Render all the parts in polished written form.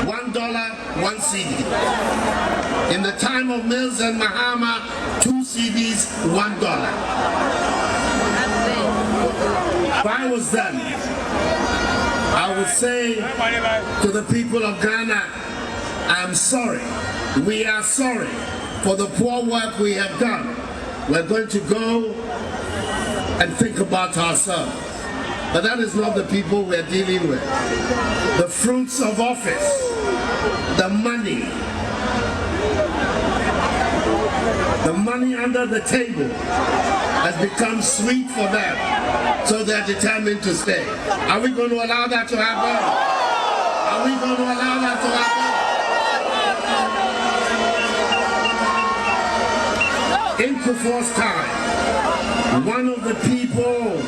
$1, 1 CD. In the time of Mills and Mahama, 2 CDs, $1. If I was them, I would say to the people of Ghana, I'm sorry. We are sorry for the poor work we have done. We're going to go and think about ourselves. But that is not the people we're dealing with. The fruits of office, the money under the table has become sweet for them, so they're determined to stay. Are we going to allow that to happen? Are we going to allow that to happen? In Kufuor's time, one of the people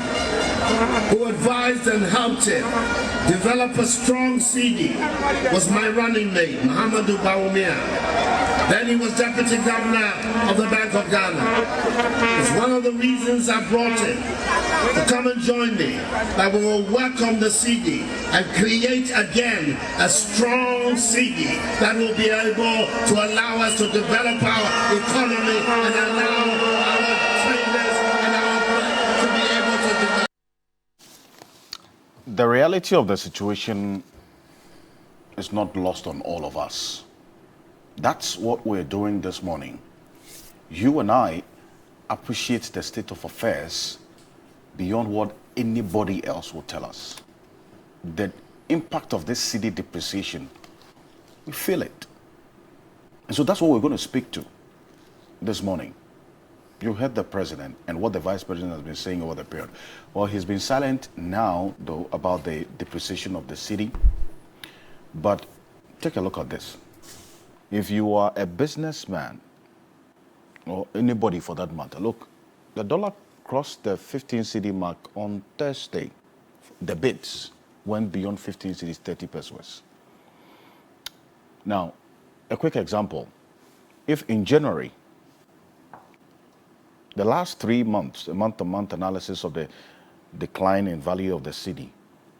who advised and helped him develop a strong CD was my running mate, Muhammadu Bawumia. Then he was deputy governor of the Bank of Ghana. It's one of the reasons I brought him to come and join me, that we will work on the CD and create again a strong CD that will be able to allow us to develop our economy and allow our traders and our to be able to develop. The reality of the situation is not lost on all of us. That's what we're doing this morning. You and I appreciate the state of affairs beyond what anybody else will tell us. The impact of this cedi depreciation, we feel it. And so that's what we're going to speak to this morning. You heard the president and what the vice president has been saying over the period. Well, he's been silent now, though, about the depreciation of the cedi. But take a look at this. If you are a businessman, or anybody for that matter, look, the dollar crossed the 15 cedi mark on Thursday. The bids went beyond 15 cedis, 30 pesos. Now, a quick example. If in January, the last 3 months, a month-to-month analysis of the decline in value of the cedi,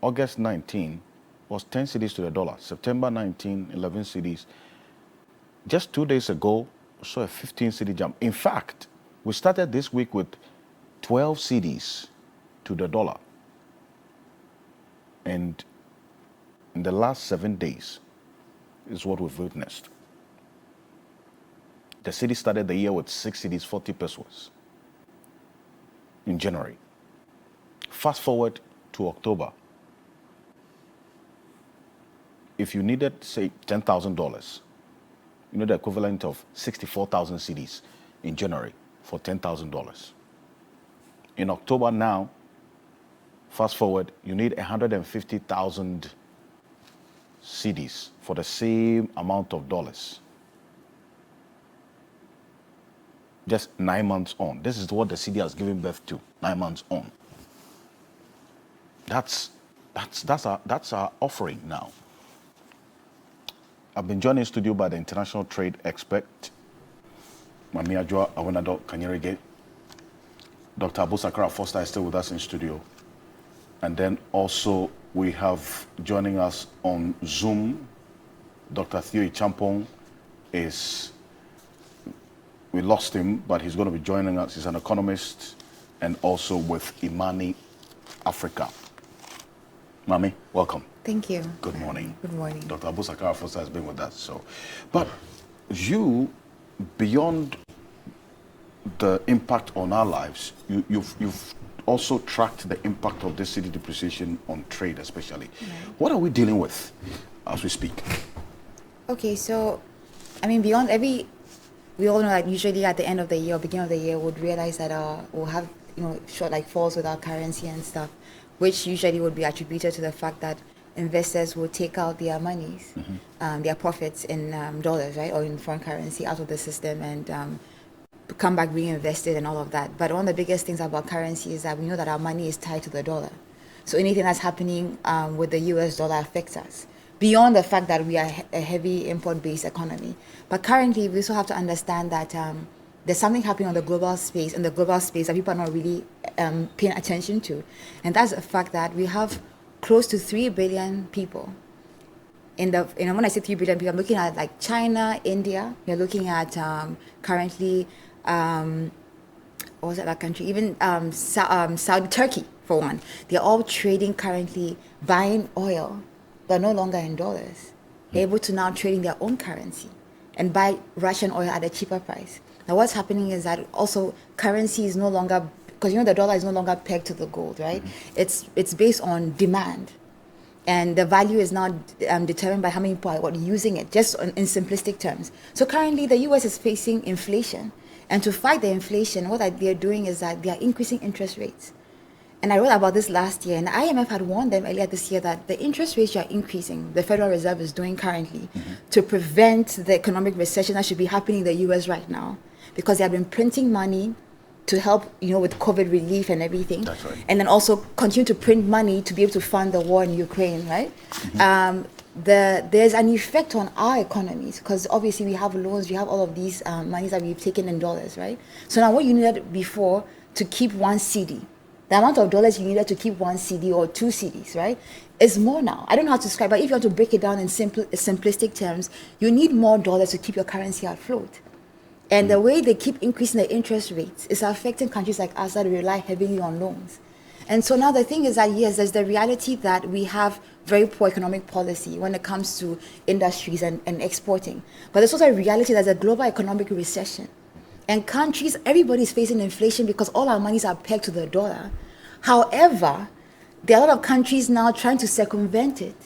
August 19 was 10 cedis to the dollar, September 19, 11 cedis. Just 2 days ago, saw a 15 cedi jump. In fact, we started this week with 12 cedis to the dollar. And in the last 7 days is what we've witnessed. The cedi started the year with 6 cedis, 40 pesos in January. Fast forward to October. If you needed, say, $10,000, you know the equivalent of 64,000 cedis in January for $10,000. In October now, fast forward, you need 150,000 cedis for the same amount of dollars. Just 9 months on. This is what the cedi has given birth to, 9 months on. That's our offering now. I've been joined in studio by the international trade expert, Mami Adwoa Awonado Kanyerege. Dr. Abu Sakara Foster is still with us in studio. And then also we have joining us on Zoom, Dr. Theo Champong we lost him, but he's going to be joining us. He's an economist and also with Imani Africa. Mami, welcome. Thank you. Good morning. Good morning. Dr. Abu Sakara Foster has been with us. But you, beyond the impact on our lives, you've also tracked the impact of this cedi depreciation on trade, especially. Right. What are we dealing with as we speak? Okay, so, I mean, beyond we all know that usually at the end of the year or beginning of the year, we'd realize that we'll have, short falls with our currency and stuff, which usually would be attributed to the fact that investors will take out their monies, their profits in dollars, right, or in foreign currency out of the system and come back reinvested and all of that. But one of the biggest things about currency is that we know that our money is tied to the dollar. So anything that's happening with the US dollar affects us, beyond the fact that we are a heavy import-based economy. But currently, we also have to understand that there's something happening on the global space, that people are not really paying attention to. And that's the fact that we have close to 3 billion people when I say 3 billion people, I'm looking at like China, India. You're looking at currently, what was that country? Even Saudi, Turkey for one. They're all trading currently, buying oil, but no longer in dollars. They're able to now trade in their own currency and buy Russian oil at a cheaper price. Now, what's happening is that also currency is no longer, because the dollar is no longer pegged to the gold, right? It's based on demand. And the value is not determined by how many people are using it, just in simplistic terms. So currently, the U.S. is facing inflation. And to fight the inflation, what they're doing is that they are increasing interest rates. And I wrote about this last year, and the IMF had warned them earlier this year that the interest rates are increasing, the Federal Reserve is doing currently, to prevent the economic recession that should be happening in the U.S. right now. Because they have been printing money to help, with COVID relief and everything. That's right. And then also continue to print money to be able to fund the war in Ukraine, right? There's an effect on our economies because obviously we have loans, we have all of these monies that we've taken in dollars, right? So now what you needed before to keep one CD, the amount of dollars you needed to keep one CD or 2 CDs, right, is more now. I don't know how to describe, but if you want to break it down in simplistic terms, you need more dollars to keep your currency afloat. And the way they keep increasing the interest rates is affecting countries like us that rely heavily on loans. And so now the thing is that, yes, there's the reality that we have very poor economic policy when it comes to industries and exporting. But there's also a reality that there's a global economic recession. And countries, everybody's facing inflation because all our monies are pegged to the dollar. However, there are a lot of countries now trying to circumvent it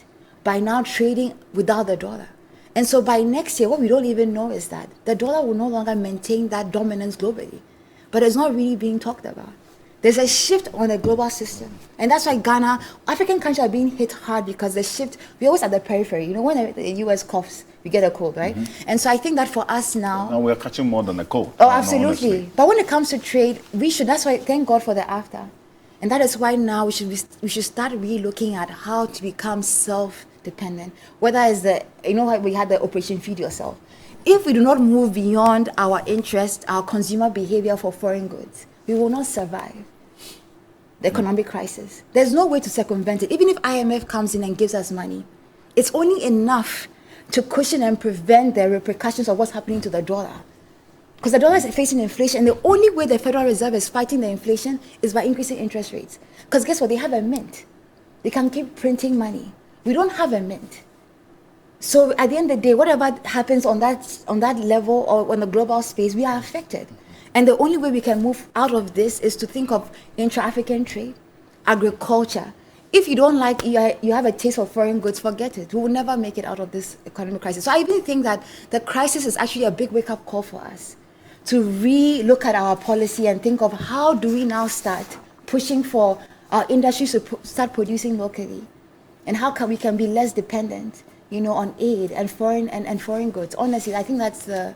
by now trading without the dollar. And so by next year, what we don't even know is that the dollar will no longer maintain that dominance globally. But it's not really being talked about. There's a shift on the global system. And that's why Ghana, African countries are being hit hard because the shift, we're always at the periphery. When the US coughs, we get a cold, right? And so I think that for us now... Now we're catching more than a cold. Oh, absolutely. But when it comes to trade, that's why, thank God for the AFTA. And that is why now we should start really looking at how to become self-dependent. Whether it's we had the Operation Feed Yourself. If we do not move beyond our interest, our consumer behavior for foreign goods, we will not survive the economic crisis. There's no way to circumvent it. Even if IMF comes in and gives us money, it's only enough to cushion and prevent the repercussions of what's happening to the dollar. Because the dollar is facing inflation, and the only way the Federal Reserve is fighting the inflation is by increasing interest rates. Because guess what? They have a mint. They can keep printing money. We don't have a mint. So at the end of the day, whatever happens on that level or on the global space, we are affected. And the only way we can move out of this is to think of intra-African trade, agriculture. If you don't like, you have a taste for foreign goods, forget it. We will never make it out of this economic crisis. So I even think that the crisis is actually a big wake-up call for us to re-look at our policy and think of how do we now start pushing for our industries to start producing locally, and how we can be less dependent, on aid and foreign goods. Honestly, I think that's the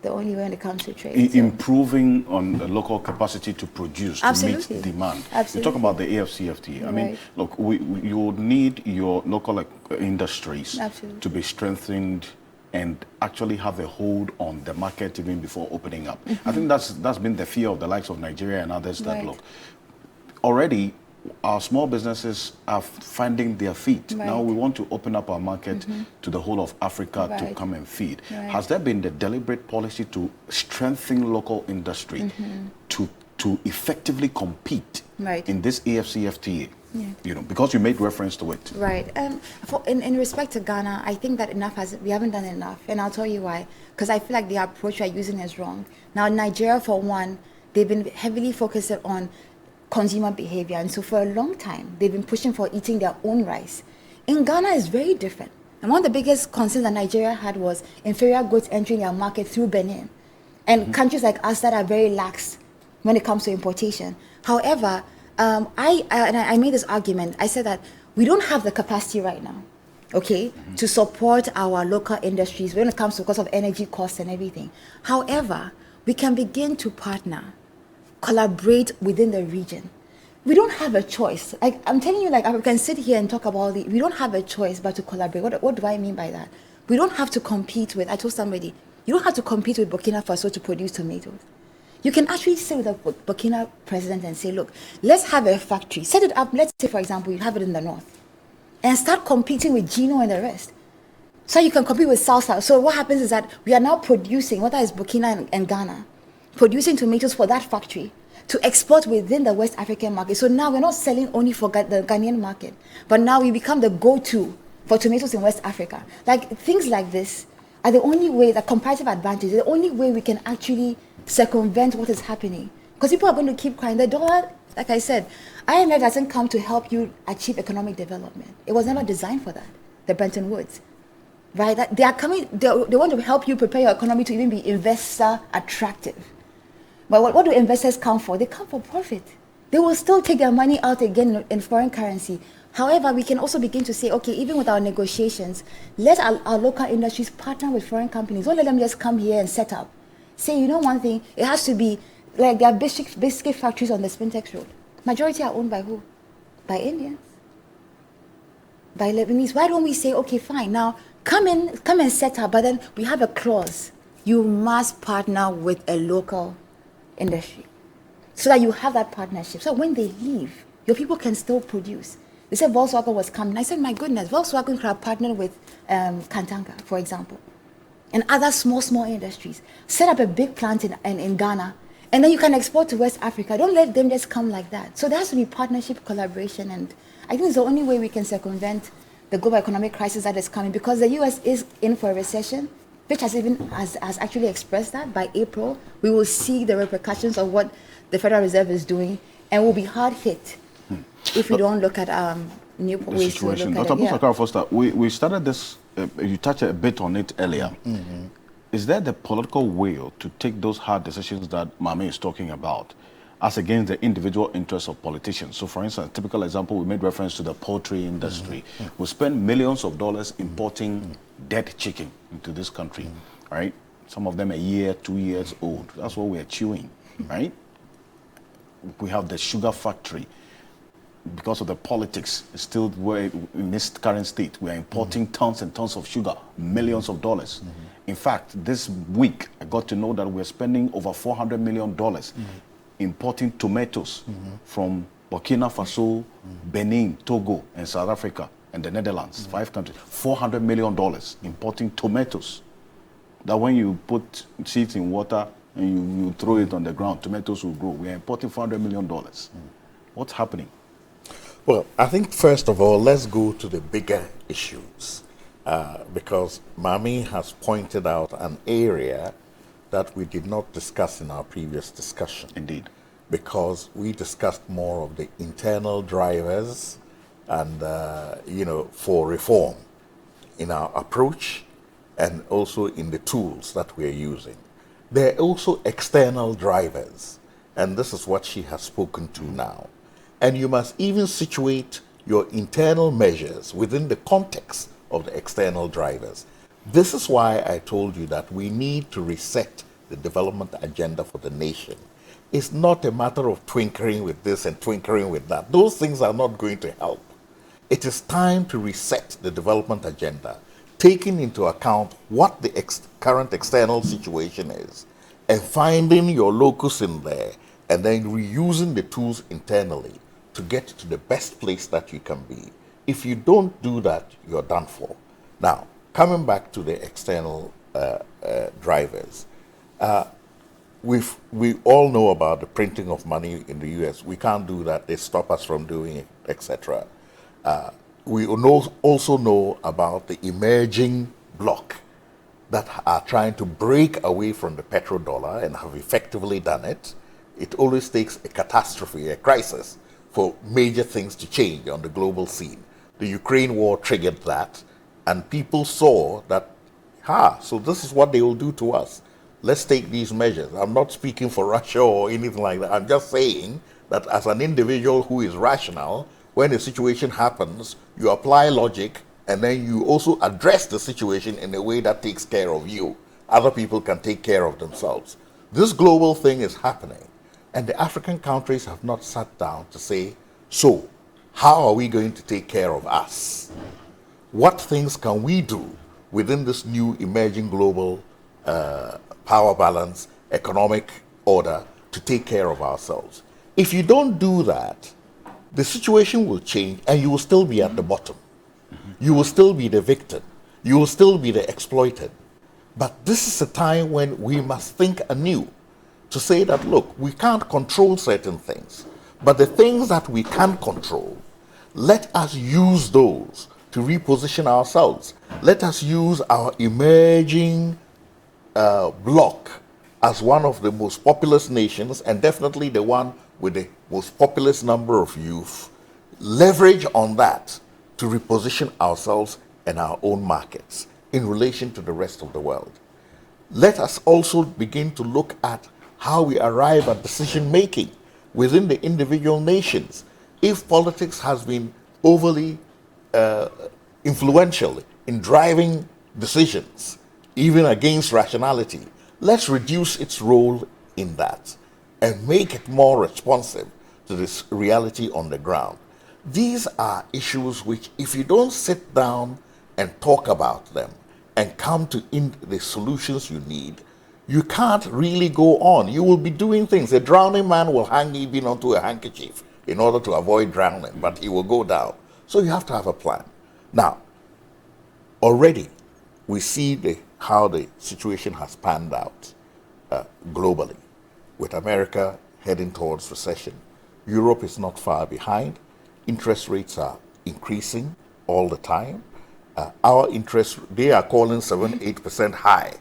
only way when it comes to trade. Improving on the local capacity to produce, Absolutely. to meet demand. Absolutely. You talk about the AFCFTA. I mean, Right. look, you would need your local industries Absolutely. to be strengthened and actually have a hold on the market even before opening up. I think that's been the fear of the likes of Nigeria and others that, Right. look, already our small businesses are finding their feet. Right. Now we want to open up our market to the whole of Africa to Right. come and feed. Right. Has there been the deliberate policy to strengthen local industry to effectively compete Right. in this AFCFTA? Yeah. Because you made reference to it. Right. In respect to Ghana, I think that we haven't done enough, and I'll tell you why. Because I feel like the approach we're using is wrong. Now, Nigeria, for one, they've been heavily focused on consumer behavior, and so for a long time, they've been pushing for eating their own rice. In Ghana, it's very different. And one of the biggest concerns that Nigeria had was inferior goods entering their market through Benin, and countries like us that are very lax when it comes to importation. However, I made this argument. I said that we don't have the capacity right now, okay, to support our local industries when it comes to because of energy costs and everything. However, we can begin to partner, collaborate within the region. We don't have a choice. Like I'm telling you, like I can sit here and talk about it. We don't have a choice but to collaborate. What do I mean by that? We don't have to compete with. I told somebody, you don't have to compete with Burkina Faso to produce tomatoes. You can actually sit with the Burkina president and say, look, let's have a factory. Set it up. Let's say, for example, you have it in the north. And start competing with Gino and the rest. So you can compete with South South. So what happens is that we are now producing, whether it's Burkina and Ghana, producing tomatoes for that factory to export within the West African market. So now we're not selling only for the Ghanaian market, but now we become the go-to for tomatoes in West Africa. Like things like this are the only way, the comparative advantage, the only way we can actually circumvent what is happening. Because people are going to keep crying. The dollar, like I said, IMF doesn't come to help you achieve economic development. It was never designed for that, the Bretton Woods. Right? That they are coming, they want to help you prepare your economy to even be investor attractive. But what do investors come for? They come for profit. They will still take their money out again in foreign currency. However, we can also begin to say, okay, even with our negotiations, let our local industries partner with foreign companies. Don't let them just come here and set up. Say, you know one thing, it has to be, like there are biscuit factories on the Spintex Road. Majority are owned by who? By Indians. By Lebanese. Why don't we say, okay, fine, now come and set up, but then we have a clause. You must partner with a local industry so that you have that partnership. So when they leave, your people can still produce. They said Volkswagen was coming. I said, my goodness, Volkswagen could have partnered with Kantanga, for example, and other small industries. Set up a big plant in Ghana, and then you can export to West Africa. Don't let them just come like that. So there has to be partnership, collaboration, and I think it's the only way we can circumvent the global economic crisis that is coming, because the U.S. is in for a recession. Fitch has actually expressed that by April, we will see the repercussions of what the Federal Reserve is doing, and will be hard hit if we don't look at new ways to look at it. Dr. Busakara Foster, we started this, you touched a bit on it earlier. Mm-hmm. Is there the political will to take those hard decisions that Mame is talking about, as against the individual interests of politicians? So, for instance, a typical example, we made reference to the poultry industry. Mm-hmm. We spend millions of dollars importing dead chicken into this country, right? Some of them a year, 2 years old. That's what we're chewing, right? We have the sugar factory. Because of the politics, still we're in this current state, we are importing tons and tons of sugar, millions of dollars. In fact, this week, I got to know that we're spending over $400 million importing tomatoes from Burkina Faso, Benin, Togo, and South Africa, and the Netherlands, 5 countries. $400 million importing tomatoes. That when you put seeds in water and you throw it on the ground, tomatoes will grow. We are importing $400 million. What's happening? Well, I think first of all, let's go to the bigger issues, because Mami has pointed out an area that we did not discuss in our previous discussion. Indeed. Because we discussed more of the internal drivers and, for reform in our approach and also in the tools that we're using. There are also external drivers, and this is what she has spoken to now. And you must even situate your internal measures within the context of the external drivers. This is why I told you that we need to reset the development agenda for the nation. It's not a matter of twinkling with this and twinkling with that. Those things are not going to help. It is time to reset the development agenda, taking into account what the current external situation is, and finding your locus in there, and then reusing the tools internally to get to the best place that you can be. If you don't do that, you're done for. Now, coming back to the external drivers, we all know about the printing of money in the US. We can't do that. They stop us from doing it, etc. We also know about the emerging bloc that are trying to break away from the petrodollar and have effectively done it. It always takes a catastrophe, a crisis, for major things to change on the global scene. The Ukraine war triggered that, and people saw that, so this is what they will do to us. Let's take these measures. I'm not speaking for Russia or anything like that. I'm just saying that as an individual who is rational, when a situation happens, you apply logic, and then you also address the situation in a way that takes care of you. Other people can take care of themselves. This global thing is happening. And the African countries have not sat down to say, so, how are we going to take care of us? What things can we do within this new emerging global power balance, economic order to take care of ourselves? If you don't do that, the situation will change and you will still be at the bottom. You will still be the victim. You will still be the exploited. But this is a time when we must think anew to say that, look, we can't control certain things, but the things that we can control, let us use those to reposition ourselves. Let us use our emerging bloc as one of the most populous nations, and definitely the one with the most populous number of youth. Leverage on that to reposition ourselves and our own markets in relation to the rest of the world. Let us also begin to look at how we arrive at decision making within the individual nations. If politics has been overly influential in driving decisions, even against rationality, let's reduce its role in that and make it more responsive to this reality on the ground. These are issues which, if you don't sit down and talk about them and come to the solutions you need, you can't really go on. You will be doing things. A drowning man will hang even onto a handkerchief in order to avoid drowning, but he will go down. So you have to have a plan. Now, already we see how the situation has panned out globally, with America heading towards recession. Europe is not far behind. Interest rates are increasing all the time. Our interest, they are calling 7-8% high,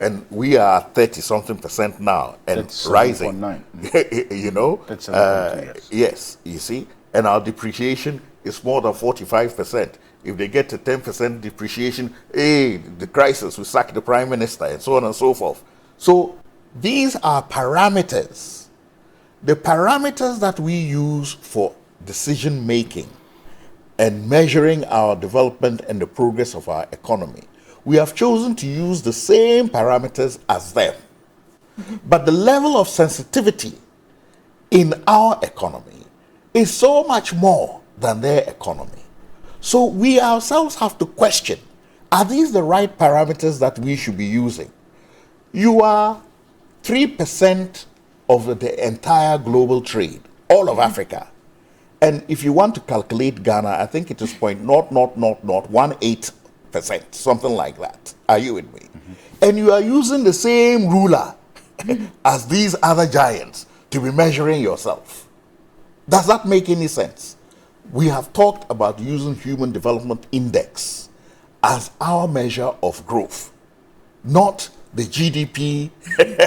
and we are 30-something% now and That's rising. 7.9. You know, That's 7.2, yes, you see, and our depreciation is more than 45%. If they get to 10% depreciation, hey, the crisis, we sack the prime minister, and so on and so forth. So these are parameters. The parameters that we use for decision making and measuring our development and the progress of our economy, we have chosen to use the same parameters as them. But the level of sensitivity in our economy is so much more than their economy. So we ourselves have to question, are these the right parameters that we should be using? You are 3% of the entire global trade, all of Africa. And if you want to calculate Ghana, I think it is 0.00018%, something like that. Are you with me? And you are using the same ruler as these other giants to be measuring yourself. Does that make any sense? We have talked about using Human Development Index as our measure of growth, not the GDP,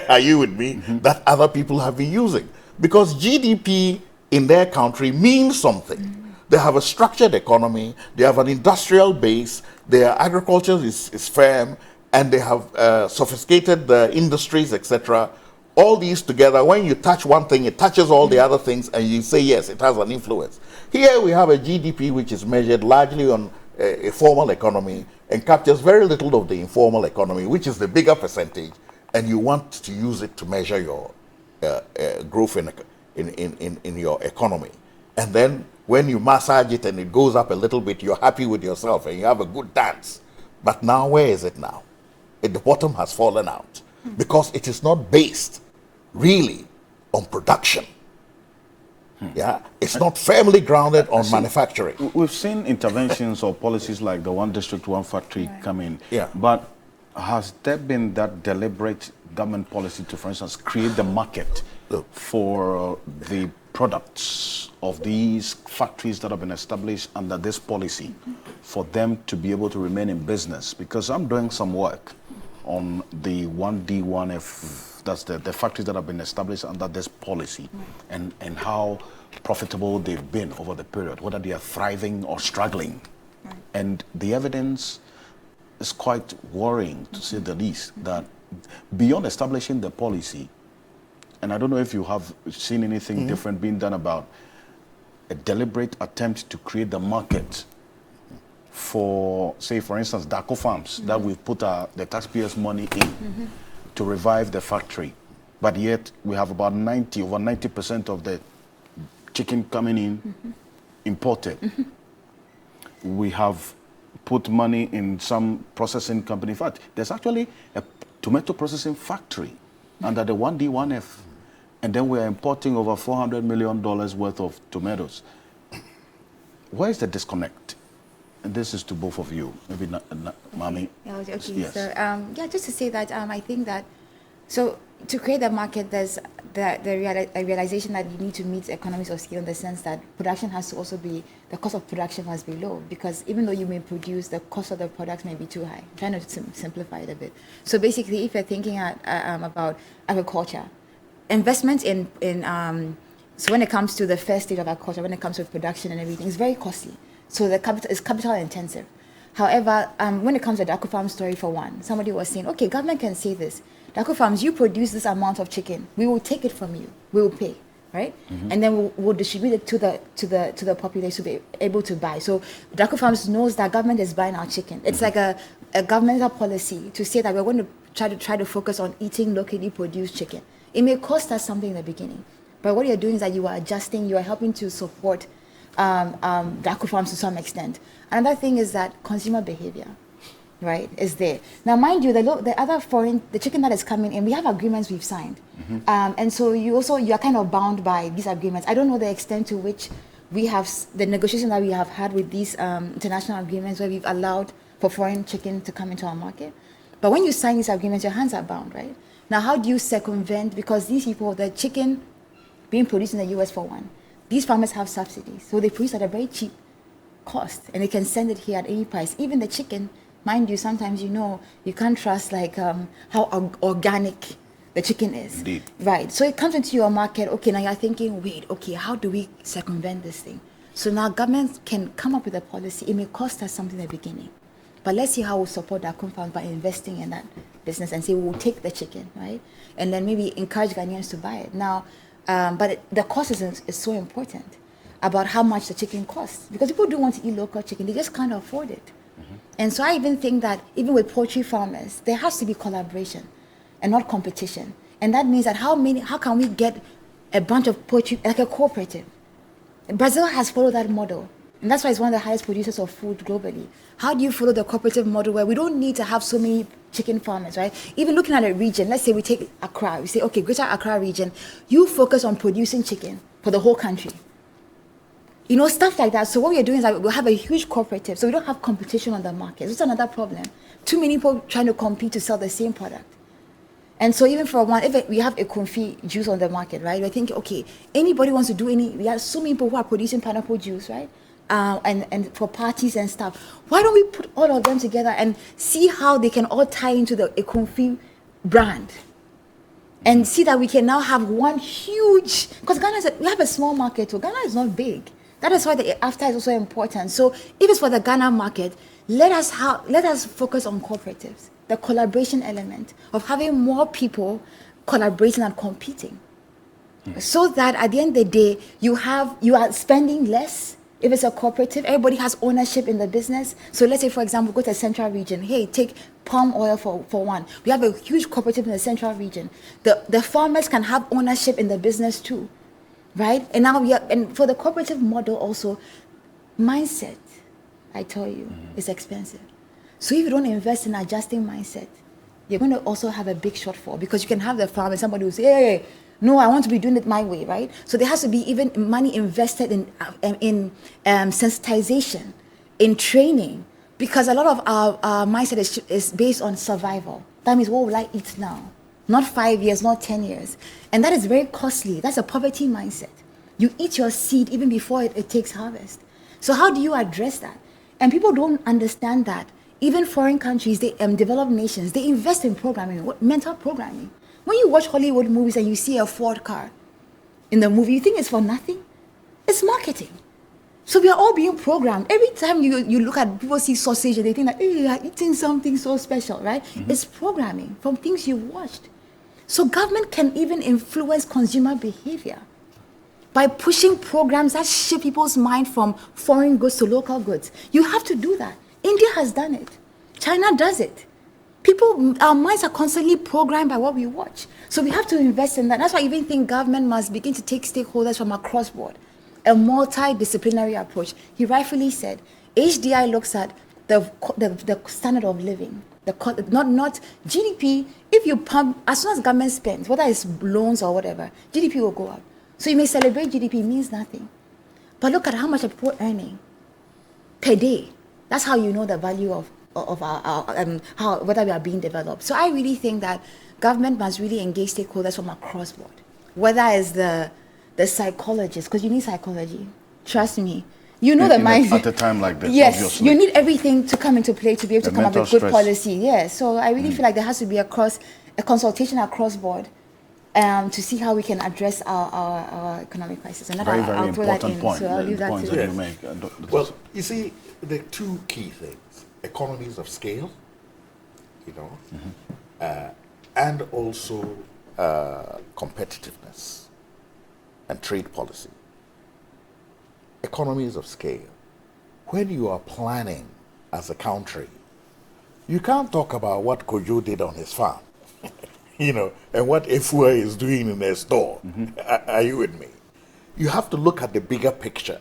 are you with me, that other people have been using. Because GDP in their country means something. They have a structured economy, they have an industrial base, their agriculture is firm, and they have sophisticated industries, etc. All these together, when you touch one thing, it touches all the other things, and you say, yes, it has an influence. Here we have a GDP which is measured largely on a formal economy and captures very little of the informal economy, which is the bigger percentage, and you want to use it to measure your growth in your economy. And then when you massage it and it goes up a little bit, you're happy with yourself and you have a good dance. But now, where is it now? The bottom has fallen out because it is not based really on production. Yeah, it's not firmly grounded on manufacturing. We've seen interventions or policies like the one district, one factory come in. Yeah. But has there been that deliberate government policy to, for instance, create the market for the products of these factories that have been established under this policy for them to be able to remain in business? Because I'm doing some work on the 1D, 1F, that's the factories that have been established under this policy, and how profitable they've been over the period, whether they are thriving or struggling. And the evidence is quite worrying, to say the least, that beyond establishing the policy, and I don't know if you have seen anything different being done about a deliberate attempt to create the market for, say, for instance, Daco Farms, that we've put the taxpayers' money in to revive the factory. But yet we have about over 90% of the chicken coming in imported. We have put money in some processing company. In fact, there's actually a tomato processing factory under the 1D, 1F. And then we're importing over $400 million worth of tomatoes. Where is the disconnect? And this is to both of you. Maybe not Mommy. Yeah, okay. Yes. So, just to say that I think that, so to create the market, there's a realization that you need to meet economies of scale in the sense that production has to also be, the cost of production must be low, because even though you may produce, the cost of the products may be too high. I'm trying to simplify it a bit. So basically, if you're thinking about agriculture, investment so when it comes to the first stage of agriculture, when it comes to production and everything, it's very costly. So the capital is capital intensive. However, when it comes to the Dako Farm story, for one, somebody was saying, okay, government can say this. Dako Farms, you produce this amount of chicken. We will take it from you. We will pay, right? And then we'll distribute it to the population to be able to buy. So Dako Farms knows that government is buying our chicken. It's like a governmental policy to say that we're going to try to focus on eating locally produced chicken. It may cost us something in the beginning, but what you're doing is that you are adjusting, you are helping to support Dako Farms to some extent. Another thing is that consumer behavior, right, is there. Now, mind you, the chicken that is coming in, we have agreements we've signed. And so you are kind of bound by these agreements. I don't know the extent to which we have, the negotiation that we have had with these international agreements where we've allowed for foreign chicken to come into our market. But when you sign these agreements, your hands are bound, right? Now, how do you circumvent, because these people, the chicken being produced in the US for one, these farmers have subsidies. So they produce at a very cheap cost and they can send it here at any price. Even the chicken, mind you, sometimes you can't trust how organic the chicken is. Indeed. Right. So it comes into your market. Okay, now you're thinking, wait, okay, how do we circumvent this thing? So now government can come up with a policy. It may cost us something in the beginning, but let's see how we'll support that compound by investing in that business and say we'll take the chicken, right? And then maybe encourage Ghanaians to buy it. Now, but the cost is so important about how much the chicken costs, because people do want to eat local chicken. They just can't afford it. And so I even think that even with poultry farmers, there has to be collaboration and not competition. And that means that how can we get a bunch of poultry, like a cooperative? Brazil has followed that model. And that's why it's one of the highest producers of food globally. How do you follow the cooperative model where we don't need to have so many chicken farmers, right? Even looking at a region, let's say we take Accra, we say, okay, Greater Accra region, you focus on producing chicken for the whole country. Stuff like that. So what we are doing is that we'll have a huge cooperative, so we don't have competition on the market. That's another problem. Too many people trying to compete to sell the same product. And so even for one, if we have a confit juice on the market, right? We're thinking, okay, anybody wants to do we have so many people who are producing pineapple juice, right? And for parties and stuff. Why don't we put all of them together and see how they can all tie into the Econfi brand? And see that we can now have one huge, because we have a small market, so Ghana is not big. That is why the AFTA is also important. So if it's for the Ghana market, let us focus on cooperatives, the collaboration element of having more people collaborating and competing. So that at the end of the day, you are spending less. If it's a cooperative, everybody has ownership in the business. So let's say, for example, go to the central region. Hey, take palm oil for one. We have a huge cooperative in the central region. The farmers can have ownership in the business too, right? And now and for the cooperative model also, mindset, I tell you, is expensive. So if you don't invest in adjusting mindset, you're going to also have a big shortfall, because you can have the farmer, somebody who say, hey, no, I want to be doing it my way, right? So there has to be even money invested in sensitization, in training, because a lot of our mindset is based on survival. That means, what will I eat now? Not 5 years, not 10 years. And that is very costly. That's a poverty mindset. You eat your seed even before it takes harvest. So how do you address that? And people don't understand that. Even foreign countries, developed nations, they invest in programming, mental programming. When you watch Hollywood movies and you see a Ford car in the movie, you think it's for nothing? It's marketing. So we are all being programmed. Every time you look at, people see sausage and they think that, hey, you're eating something so special, right? It's programming from things you've watched. So government can even influence consumer behavior by pushing programs that shift people's mind from foreign goods to local goods. You have to do that. India has done it. China does it. Our minds are constantly programmed by what we watch. So we have to invest in that. That's why I even think government must begin to take stakeholders from across board, a multidisciplinary approach. He rightfully said, HDI looks at the standard of living, not GDP. If you pump, as soon as government spends, whether it's loans or whatever, GDP will go up. So you may celebrate GDP, means nothing. But look at how much are people earning per day. That's how you know the value of our how whether we are being developed. So I really think that government must really engage stakeholders from across board, whether it's the psychologists, because you need psychology. Trust me. You know the mind. At a time like this, yes, obviously. you need everything to come into play to be able The to come up with mental good stress. policy. Yeah, so I really feel like there has to be a consultation across board to see how we can address our economic crisis. And that Very, I'll very throw that important in. point. So I'll The leave that points to that you. you make. Well, you see, the two key things: economies of scale, and also competitiveness and trade policy. Economies of scale. When you are planning as a country, you can't talk about what Kojo did on his farm, and what Efua is doing in their store. Are you with me? You have to look at the bigger picture.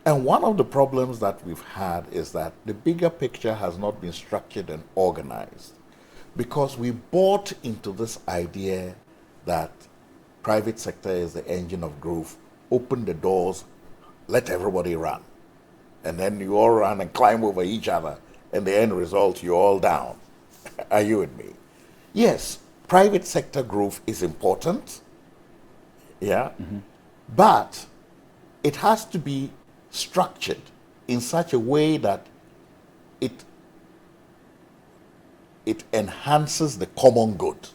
And one of the problems that we've had is that the bigger picture has not been structured and organized, because we bought into this idea that private sector is the engine of growth. Open the doors, let everybody run. And then you all run and climb over each other, and the end result, you're all down. Are you with me? Yes, private sector growth is important, but it has to be structured in such a way that it enhances the common good.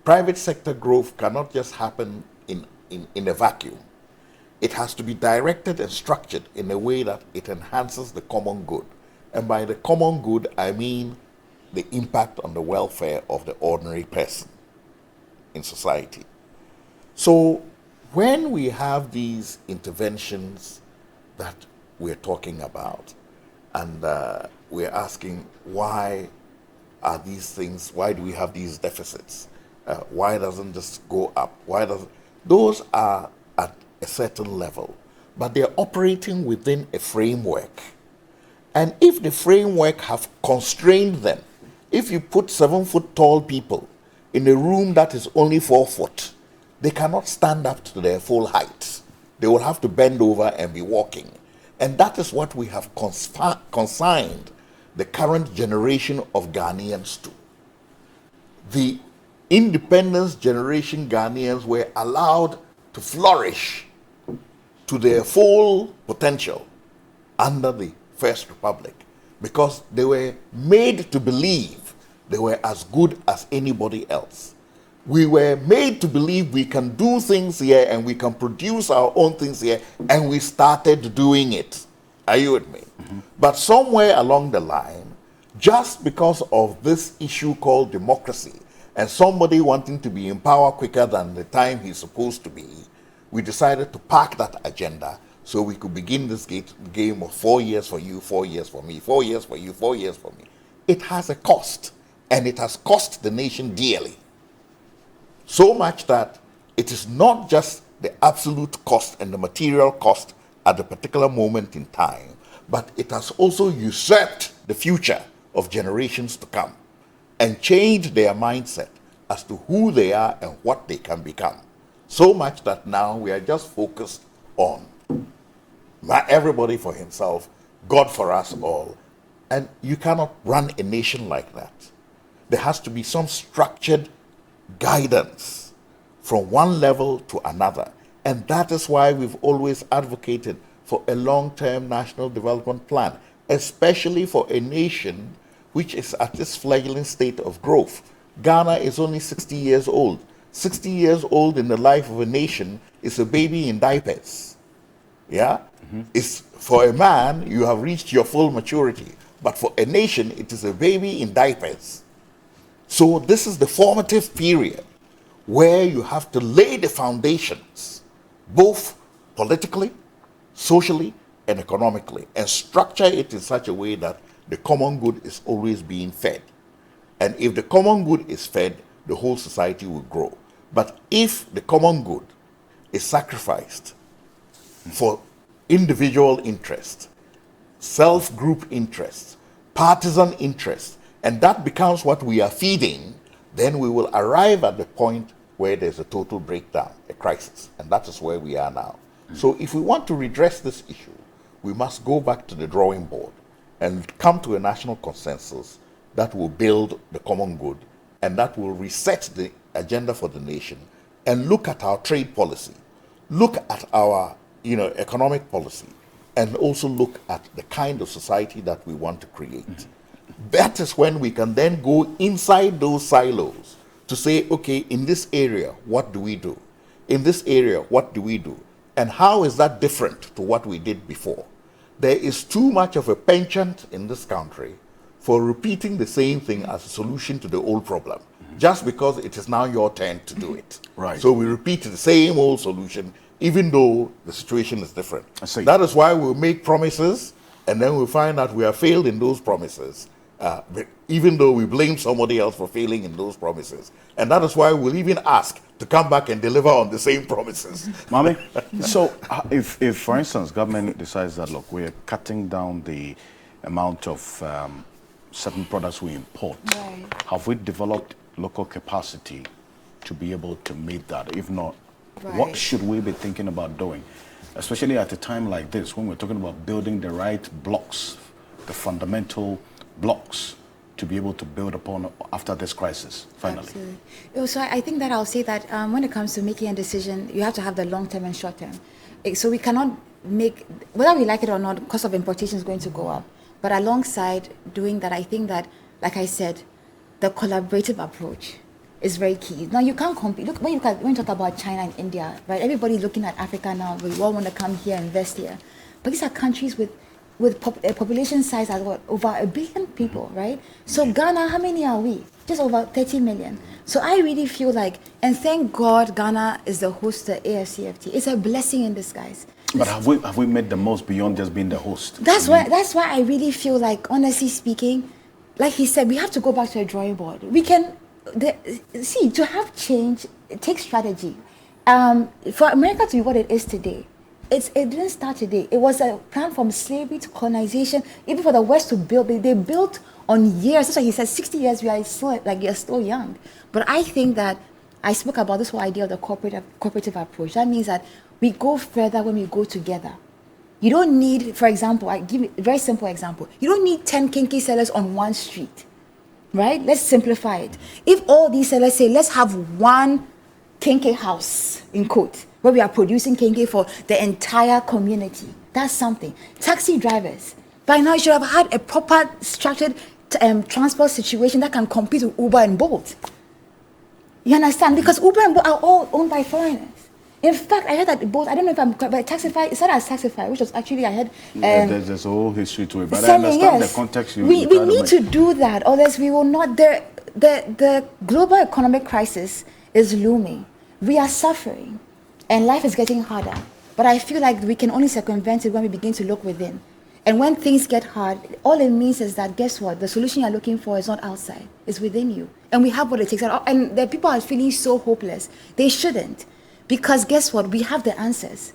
Private sector growth cannot just happen in a vacuum. It has to be directed and structured in a way that it enhances the common good. And by the common good, I mean the impact on the welfare of the ordinary person in society. So when we have these interventions that we're talking about, and we're asking why are these things, why do we have these deficits? Why doesn't this go up? Those are at a certain level, but they're operating within a framework. And if the framework have constrained them, if you put 7-foot tall people in a room that is only 4 foot, they cannot stand up to their full height. They will have to bend over and be walking. And that is what we have consigned the current generation of Ghanaians to. The independence generation Ghanaians were allowed to flourish to their full potential under the First Republic, because they were made to believe they were as good as anybody else. We were made to believe we can do things here and we can produce our own things here, and we started doing it. Are you with me? But somewhere along the line, just because of this issue called democracy and somebody wanting to be in power quicker than the time he's supposed to be, we decided to park that agenda so we could begin this game of 4 years for you, 4 years for me, 4 years for you, 4 years for me. It has a cost, and it has cost the nation dearly. So much that it is not just the absolute cost and the material cost at the particular moment in time, but it has also usurped the future of generations to come and changed their mindset as to who they are and what they can become. So much that now we are just focused on everybody for himself, God for us all. And you cannot run a nation like that. There has to be some structured guidance from one level to another. And that is why we've always advocated for a long-term national development plan, especially for a nation which is at this fledgling state of growth. Ghana is only 60 years old. 60 years old in the life of a nation is a baby in diapers. Yeah? It's, for a man, you have reached your full maturity. But for a nation, it is a baby in diapers. So this is the formative period where you have to lay the foundations, both politically, socially, and economically, and structure it in such a way that the common good is always being fed. And if the common good is fed, the whole society will grow. But if the common good is sacrificed for individual interest, self-group interest, partisan interest, and that becomes what we are feeding, then we will arrive at the point where there's a total breakdown, a crisis. And that is where we are now. So if we want to redress this issue, we must go back to the drawing board and come to a national consensus that will build the common good and that will reset the agenda for the nation, and look at our trade policy, look at our economic policy, and also look at the kind of society that we want to create. That is when we can then go inside those silos to say, okay, in this area, what do we do? In this area, what do we do? And how is that different to what we did before? There is too much of a penchant in this country for repeating the same thing as a solution to the old problem, just because it is now your turn to do it. Right. So we repeat the same old solution, even though the situation is different. I see. That is why we'll make promises, and then we'll find out we have failed in those promises, even though we blame somebody else for failing in those promises. And that is why we'll even ask to come back and deliver on the same promises. Mami, so if, for instance, government decides that, look, we're cutting down the amount of certain products we import, Right. have we developed local capacity to be able to meet that? If not, Right. what should we be thinking about doing? Especially at a time like this, when we're talking about building the right blocks, the fundamental blocks to be able to build upon after this crisis, finally. Absolutely. So I think that I'll say that when it comes to making a decision, you have to have the long term and short term. So we cannot make, whether we like it or not, the cost of importation is going to go up. But alongside doing that, I think that, like I said, the collaborative approach is very key. Now you can't compete. Look, when you talk about China and India, right? Everybody's looking at Africa now. We all want to come here, invest here. But these are countries with a population size of over 1 billion people, right? So Ghana, how many are we? Just over 30 million. So I really feel like, and thank God Ghana is the host to AFCFTA. It's a blessing in disguise. But have we made the most beyond just being the host? That's why I really feel like, honestly speaking, like he said, we have to go back to a drawing board. We can see, to have change, it takes strategy. For America to be what it is today, it didn't start today. It was a plan from slavery to colonization, even for the West to build. They built on years. That's why he said 60 years, you're still young. But I think that I spoke about this whole idea of the cooperative approach. That means that we go further when we go together. You don't need, for example, I give you a very simple example. You don't need 10 kinky sellers on one street, right? Let's simplify it. If all these sellers say, let's have one kinky house, in quote, where we are producing kinky for the entire community, that's something. Taxi drivers, by now you should have had a proper structured transport situation that can compete with Uber and Bolt. You understand? Because Uber and Bolt are all owned by foreigners. In fact, I heard that both, I don't know if I'm correct, but Taxify, it started as Taxify, which was actually, I heard... there's a whole history to it, but selling, I understand yes. the context We need to do that, or else we will not... The global economic crisis is looming. We are suffering, and life is getting harder. But I feel like we can only circumvent it when we begin to look within. And when things get hard, all it means is that, guess what? The solution you're looking for is not outside, it's within you. And we have what it takes. And the people are feeling so hopeless. They shouldn't. Because guess what? We have the answers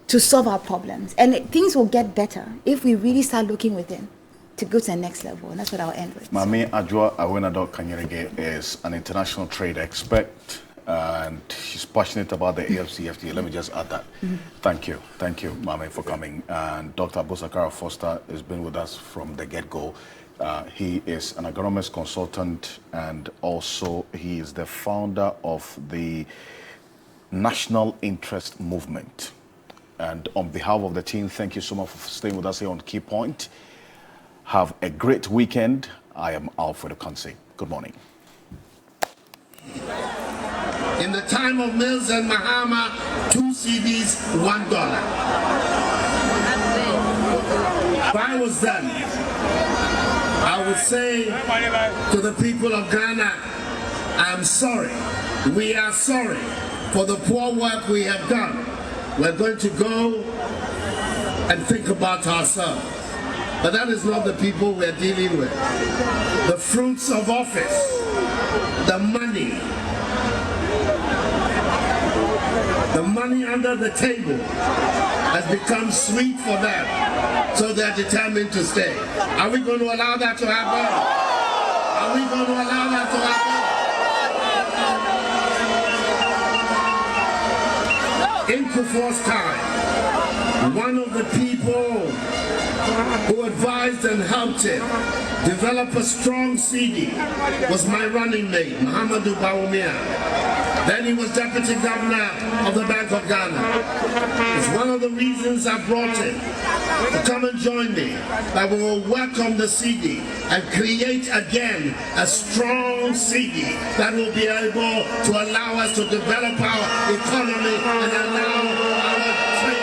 to solve our problems. And things will get better if we really start looking within to go to the next level. And that's what I'll end with. Mami Adwoa Awenado Kanyerege is an international trade expert, and she's passionate about the AFCFTA. Let me just add that. Thank you, Mami, for coming. And Dr. Abosakara Foster has been with us from the get-go. He is an agronomist consultant, and also he is the founder of the National Interest Movement. And on behalf of the team, thank you so much for staying with us here on Key Point. Have a great weekend. I am Alfred Okansi. Good morning. In the time of Mills and Mahama, 2 CDs, $1. If I was them, I would say to the people of Ghana, I'm sorry. We are sorry for the poor work we have done. We're going to go and think about ourselves. But that is not the people we're dealing with. The fruits of office, the money under the table has become sweet for them, so they're determined to stay. Are we going to allow that to happen? Are we going to allow that to happen? In Kufuor's time, One of the people who advised and helped him develop a strong CD was my running mate, Muhammadu Bawumia. Then he was deputy governor of the Bank of Ghana. It's one of the reasons I brought him to come and join me, that we will work on the CD and create again a strong CD that will be able to allow us to develop our economy and allow our trade